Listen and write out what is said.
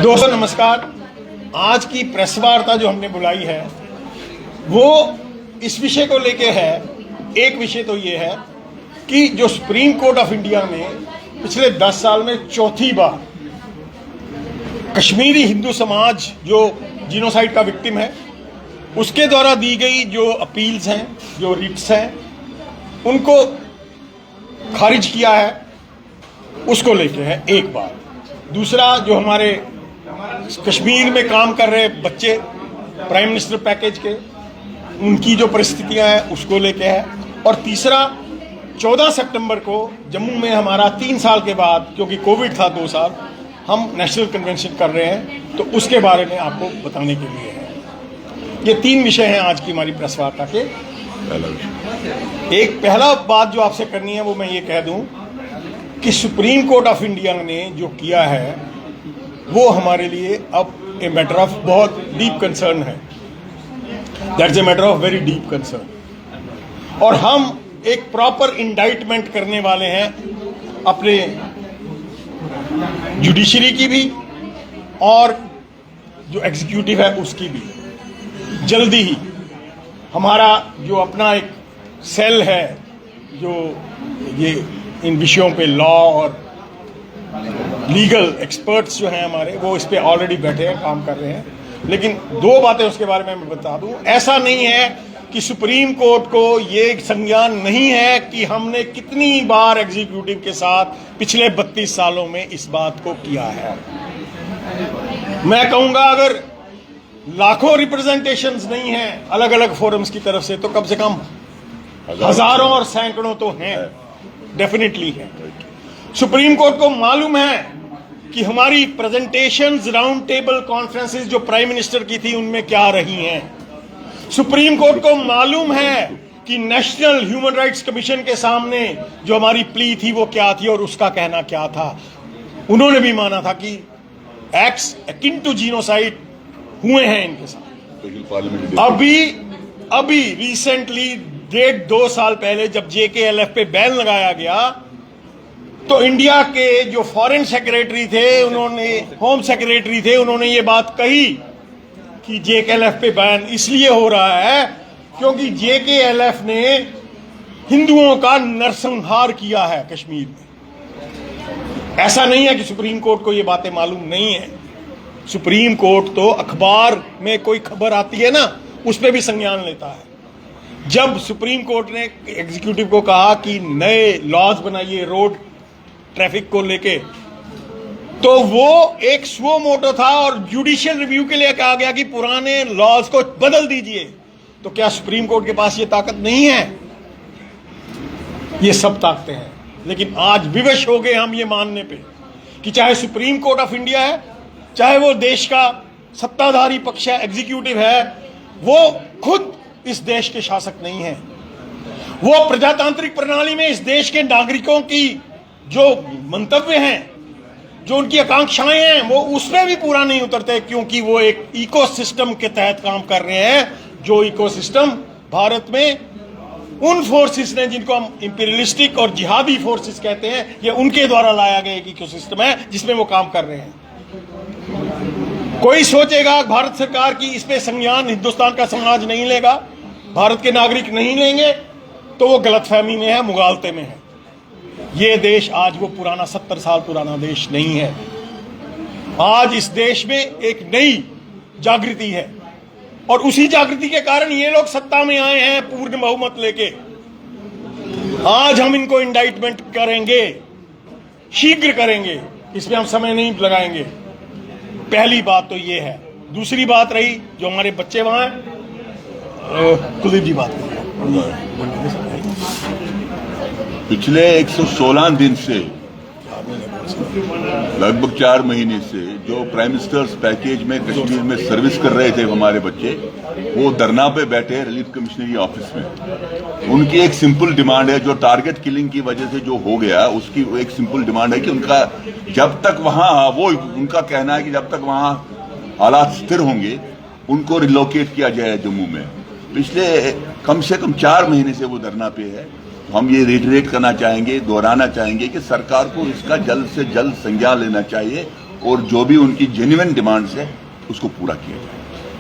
दोस्तों नमस्कार। आज की प्रेस वार्ता जो हमने बुलाई है वो इस विषय को लेके है। एक विषय तो ये है कि जो सुप्रीम कोर्ट ऑफ इंडिया में पिछले 10 साल में चौथी बार कश्मीरी हिंदू समाज जो जीनोसाइड का विक्टिम है उसके द्वारा दी गई जो अपील्स हैं, जो रिट्स हैं, उनको खारिज किया है, उसको लेके है एक बार। दूसरा, जो हमारे कश्मीर में काम कर रहे बच्चे प्राइम मिनिस्टर पैकेज के, उनकी जो परिस्थितियां हैं उसको लेके है। और तीसरा, 14 सितंबर को जम्मू में हमारा 3 साल के बाद, क्योंकि कोविड था 2 साल, हम नेशनल कन्वेंशन कर रहे हैं, तो उसके बारे में आपको बताने के लिए है। ये 3 विषय हैं आज की हमारी प्रेस वार्ता के। एक पहला बात जो आपसे करनी है वो मैं ये कह दूं कि सुप्रीम कोर्ट ऑफ इंडिया ने जो किया है वो हमारे लिए अब ए मैटर ऑफ बहुत डीप कंसर्न है। That's a matter of very deep concern. और हम एक प्रॉपर इंडाइटमेंट करने वाले हैं अपने जुडिशरी की भी और जो एग्जीक्यूटिव है उसकी भी। जल्दी ही हमारा जो अपना एक सेल है जो ये इन विषयों पे लॉ और लीगल एक्सपर्ट्स जो हैं हमारे, वो इस पे ऑलरेडी बैठे हैं, काम कर रहे हैं। लेकिन 2 बातें उसके बारे में मैं बता दूं। ऐसा नहीं है कि सुप्रीम कोर्ट को ये संज्ञान नहीं है कि हमने कितनी बार एग्जीक्यूटिव के साथ पिछले 32 सालों में इस बात को किया है। मैं कहूंगा अगर लाखों रिप्रेजेंटेशंस नहीं हैं अलग अलग फोरम्स की तरफ से, तो कम से कम हजारों और सैकड़ों तो हैं, डेफिनेटली हैं। सुप्रीम कोर्ट को मालूम है कि हमारी प्रेजेंटेशंस राउंड टेबल कॉन्फ्रेंसेस जो प्राइम मिनिस्टर की थी उनमें क्या रही हैं। सुप्रीम कोर्ट को मालूम है कि नेशनल ह्यूमन राइट्स कमीशन के सामने जो हमारी प्ली थी वो क्या थी और उसका कहना क्या था। उन्होंने भी माना था कि एक्ट्स अकिन टू जीनोसाइड हुए हैं इनके साथ। अभी रिसेंटली 1.5-2 साल पहले जब JKLF पे बैन लगाया गया तो इंडिया के जो फॉरेन सेक्रेटरी थे, उन्होंने होम सेक्रेटरी थे, उन्होंने ये बात कही कि JKLF पे बैन इसलिए हो रहा है क्योंकि JKLF ने हिंदुओं का नरसंहार किया है कश्मीर में। ऐसा नहीं है कि सुप्रीम कोर्ट को ये बातें मालूम नहीं है। सुप्रीम कोर्ट तो अखबार में कोई खबर आती है ना, उस पर भी संज्ञान लेता है। जब सुप्रीम कोर्ट ने एग्जीक्यूटिव को कहा कि नए लॉज बनाइए रोड ट्रैफिक को लेके, तो वो एक स्व मोटो था और जुडिशियल रिव्यू के लिए कहा गया कि पुराने लॉज को बदल दीजिए। तो क्या सुप्रीम कोर्ट के पास ये ताकत नहीं है? ये सब ताकतें हैं। लेकिन आज विवश हो गए हम ये मानने पे कि चाहे सुप्रीम कोर्ट ऑफ इंडिया है, चाहे वो देश का सत्ताधारी पक्ष है, एग्जीक्यूटिव है, वो खुद इस देश के शासक नहीं है। वो प्रजातांत्रिक प्रणाली में इस देश के नागरिकों की जो मंतव्य हैं, जो उनकी आकांक्षाएं हैं, वो उसमें भी पूरा नहीं उतरते, क्योंकि वो एक इकोसिस्टम के तहत काम कर रहे हैं। जो इकोसिस्टम भारत में उन फोर्सेस ने, जिनको हम इंपीरियलिस्टिक और जिहादी फोर्सेस कहते हैं, ये उनके द्वारा लाया गया एक इकोसिस्टम है जिसमें वो काम कर रहे हैं। कोई सोचेगा भारत सरकार की इस पे संज्ञान हिंदुस्तान का समाज नहीं लेगा, भारत के नागरिक नहीं लेंगे, तो वो गलतफहमी में है, मुगालते में है। ये देश आज वो पुराना 70 साल पुराना देश नहीं है। आज इस देश में एक नई जागृति है और उसी जागृति के कारण ये लोग सत्ता में आए हैं पूर्ण बहुमत लेके। आज हम इनको इंडाइटमेंट करेंगे, शीघ्र करेंगे, इसमें हम समय नहीं लगाएंगे। पहली बात तो ये है। दूसरी बात रही जो हमारे बच्चे वहां हैं, कुलदीप जी बात करें। पिछले 116 दिन से लगभग 4 महीने से जो प्राइम मिनिस्टर्स पैकेज में कश्मीर में सर्विस कर रहे थे हमारे बच्चे, वो धरना पे बैठे रिलीफ कमिश्नरी ऑफिस में। उनकी एक सिंपल डिमांड है, जो टारगेट किलिंग की वजह से जो हो गया, उसकी एक सिंपल डिमांड है कि उनका जब तक वहां, वो उनका कहना है कि जब तक वहां हालात स्थिर होंगे उनको रिलोकेट किया जाए जम्मू में। पिछले कम से कम 4 महीने से वो धरना पे है। हम ये रिटरेट करना चाहेंगे, दोहराना चाहेंगे कि सरकार को इसका जल्द से जल्द संज्ञान लेना चाहिए और जो भी उनकी जेन्युइन डिमांड्स है उसको पूरा किया जाए।